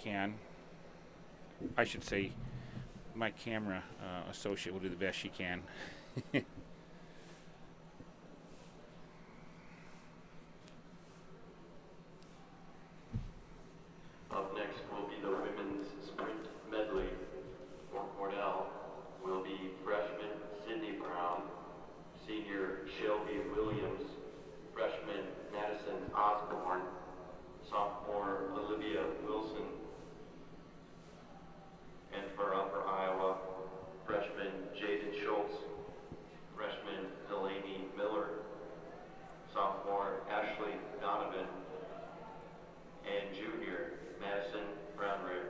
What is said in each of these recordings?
can. I should say my camera associate will do the best she can. Up next will be the women's sprint medley. For Cornell will be freshman Sidney Brown, senior Shelby Williams, freshman Madison Osborne, sophomore Olivia Wilson, and for Upper Iowa, freshman Jaden Schultz, freshman Delaney Miller, sophomore Ashley Donovan, and junior Madison Brownridge.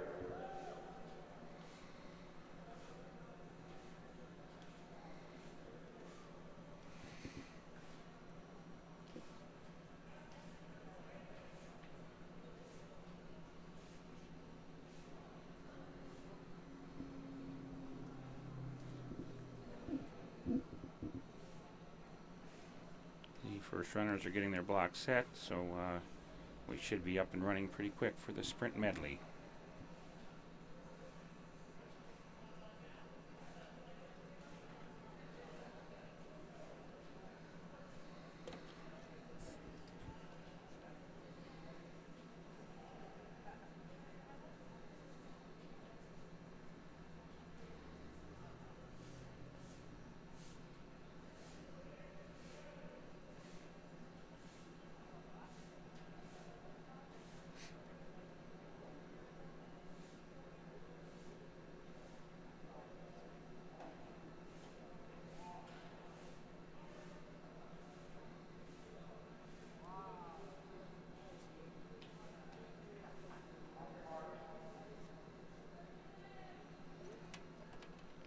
The first runners are getting their block set, so we should be up and running pretty quick for the sprint medley.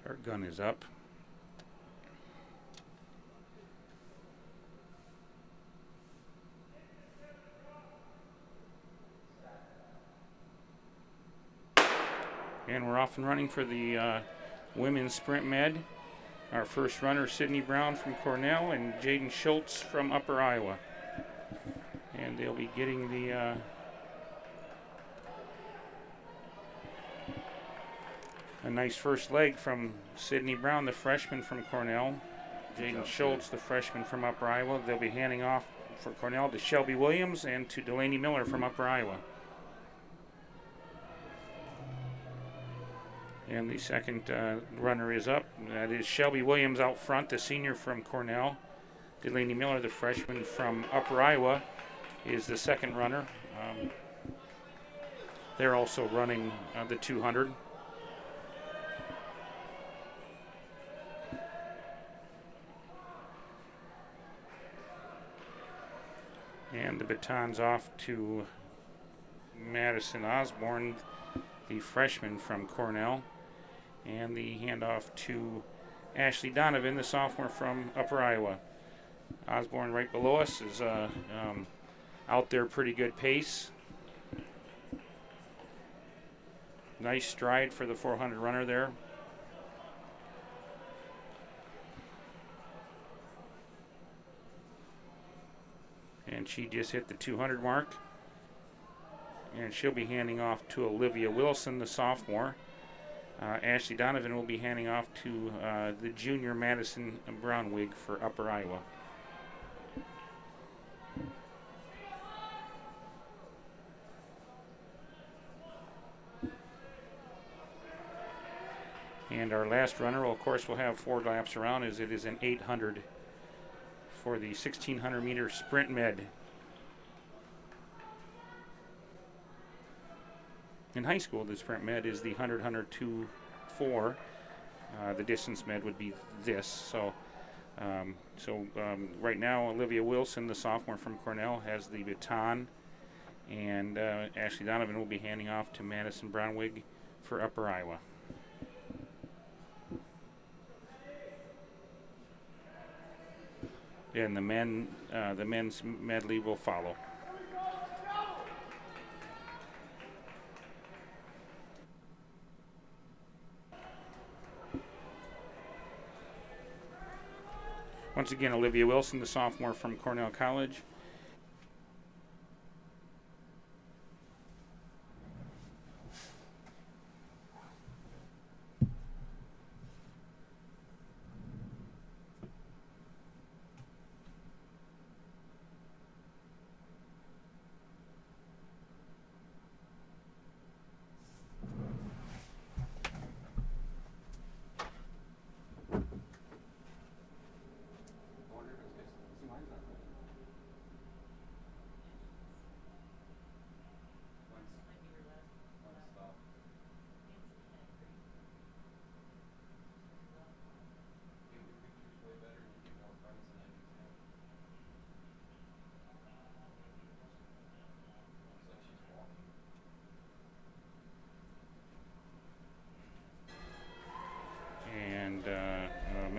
Our gun is up. And we're off and running for the women's sprint med. Our first runner, Sidney Brown from Cornell and Jaden Schultz from Upper Iowa. And they'll be getting the a nice first leg from Sidney Brown, the freshman from Cornell. Jaden Schultz, the freshman from Upper Iowa. They'll be handing off for Cornell to Shelby Williams and to Delaney Miller from Upper Iowa. And the second runner is up. That is Shelby Williams out front, the senior from Cornell. Delaney Miller, the freshman from Upper Iowa, is the second runner. They're also running the 200. And the baton's off to Madison Osborne, the freshman from Cornell. And the handoff to Ashley Donovan, the sophomore from Upper Iowa. Osborne right below us is out there pretty good pace. Nice stride for the 400 runner there. And she just hit the 200 mark. And she'll be handing off to Olivia Wilson, the sophomore. Ashley Donovan will be handing off to the junior Madison Brownwig for Upper Iowa. And our last runner, of course, will have 4 laps around, as it is an 800 for the 1600 meter sprint med. In high school, the sprint med is the 100, 100, 2, 4. The distance med would be this. So right now, Olivia Wilson, the sophomore from Cornell, has the baton, and Ashley Donovan will be handing off to Madison Brownwig for Upper Iowa. And the men's medley will follow. Once again, Olivia Wilson, the sophomore from Cornell College.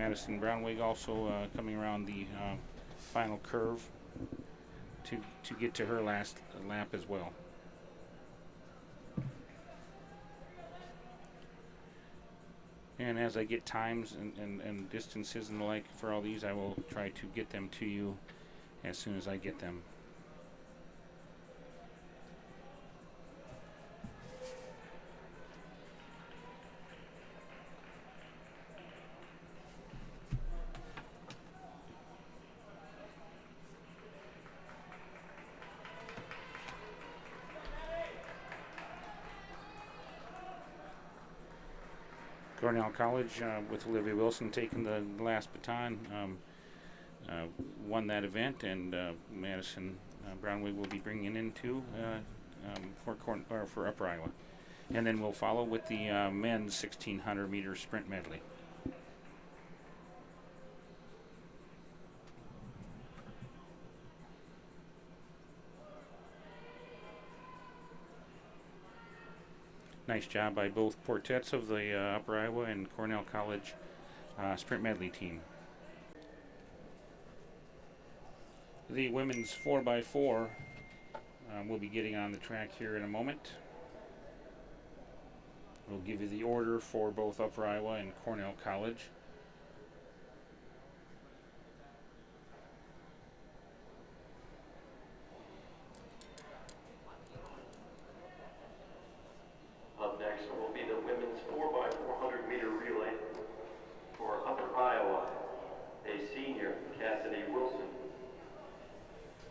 Madison Brownwig also coming around the final curve to get to her last lap as well. And as I get times and distances and the like for all these, I will try to get them to you as soon as I get them. Cornell College with Olivia Wilson taking the last baton won that event, and Madison Brownwig will be bringing in two for Upper Iowa. And then we'll follow with the men's 1600 meter sprint medley. Nice job by both quartets of the Upper Iowa and Cornell College sprint medley team. The women's 4x4 will be getting on the track here in a moment. We'll give you the order for both Upper Iowa and Cornell College. Up next will be the women's 4x400 meter relay. For Upper Iowa, a senior, Cassidy Wilson.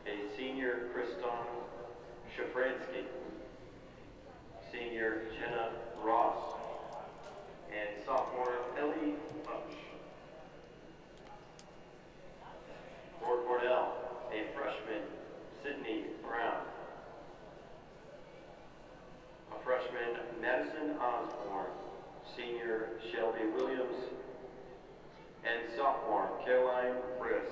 A senior, Kriston Shafransky. Senior, Jenna Ross. And sophomore, Ellie Bush. For Cornell, a freshman, Sidney Brown. A freshman, Madison Osborne. Senior, Shelby Williams. And sophomore, Caroline Briss.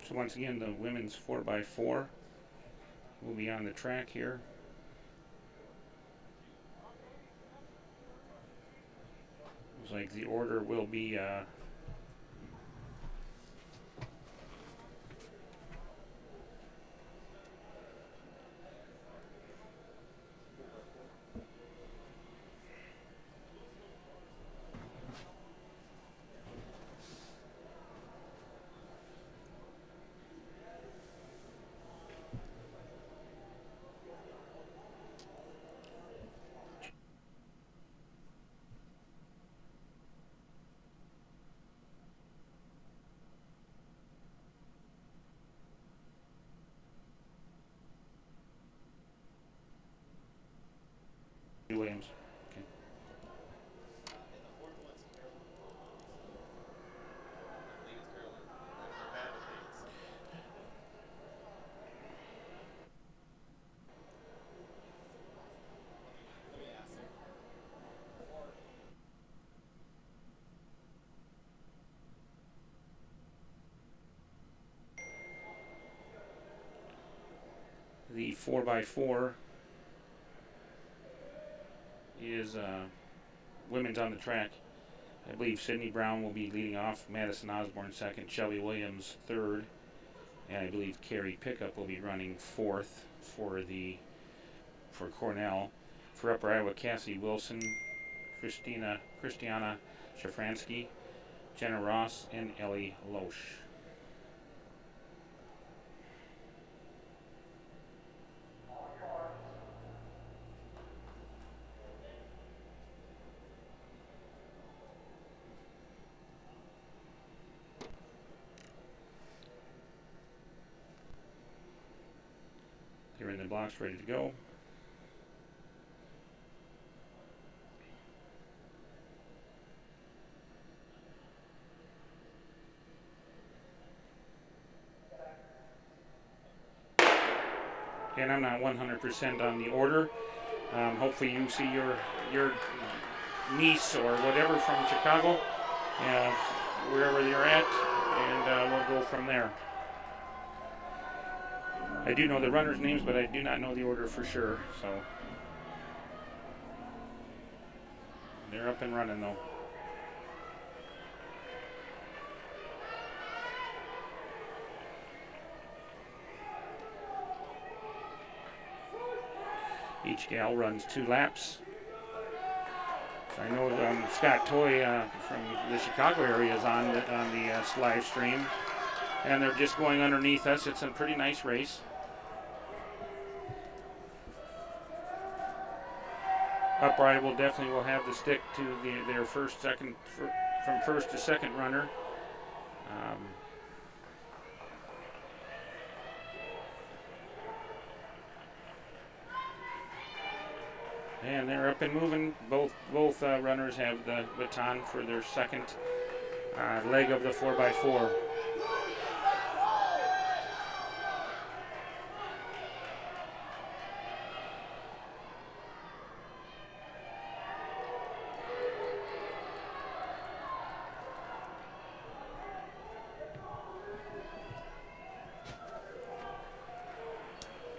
So once again, the women's 4x4 will be on the track here. Looks like the order will be Williams. Okay. The 4x4 is women's on the track. I believe Sidney Brown will be leading off, Madison Osborne second, Shelby Williams third, and I believe Carrie Pickup will be running fourth for Cornell. For Upper Iowa, Cassie Wilson, Christiana Shafransky, Jenna Ross, and Ellie Loesch. They're in the blocks ready to go. and I'm not 100% on the order. Hopefully you see your niece or whatever from Chicago, wherever you're at, and we'll go from there. I do know the runners' names, but I do not know the order for sure. So they're up and running though. Each gal runs 2 laps. I know Scott Toy from the Chicago area is on the live stream, and they're just going underneath us. It's a pretty nice race. Upright will definitely have to stick to their from first to second runner. And they're up and moving. Both runners have the baton for their second leg of the 4x4.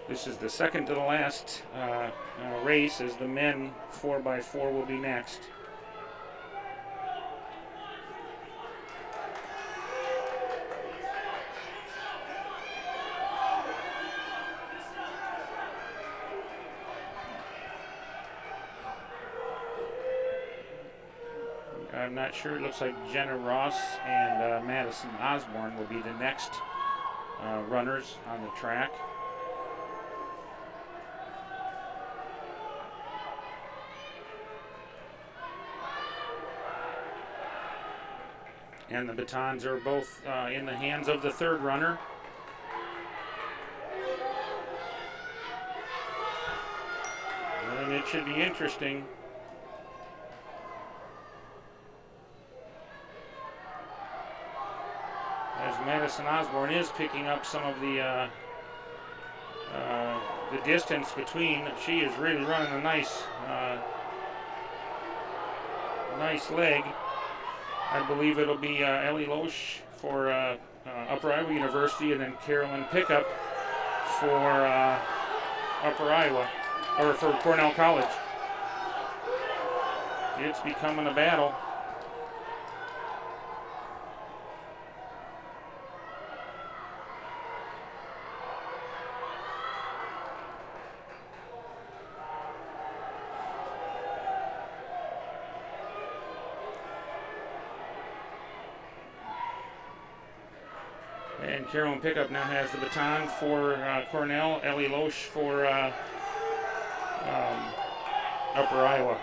This is the second to the last race, as the men 4x4 will be next. I'm not sure. It looks like Jenna Ross and Madison Osborne will be the next runners on the track. And the batons are both in the hands of the third runner. And it should be interesting. As Madison Osborne is picking up some of the distance between. She is really running a nice leg. I believe it'll be Ellie Loesch for Upper Iowa University, and then Carolyn Pickup for Upper Iowa, or for Cornell College. It's becoming a battle. And Carolyn Pickup now has the baton for Cornell. Ellie Loesch for Upper Iowa.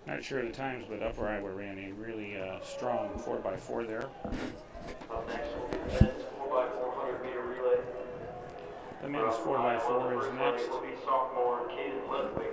Not sure of the times, but Upper Iowa ran a really strong 4x4 there. Up next will be the men's 4x400 meter relay. The men's 4x4 is next. Will be sophomore Caden Ludwig.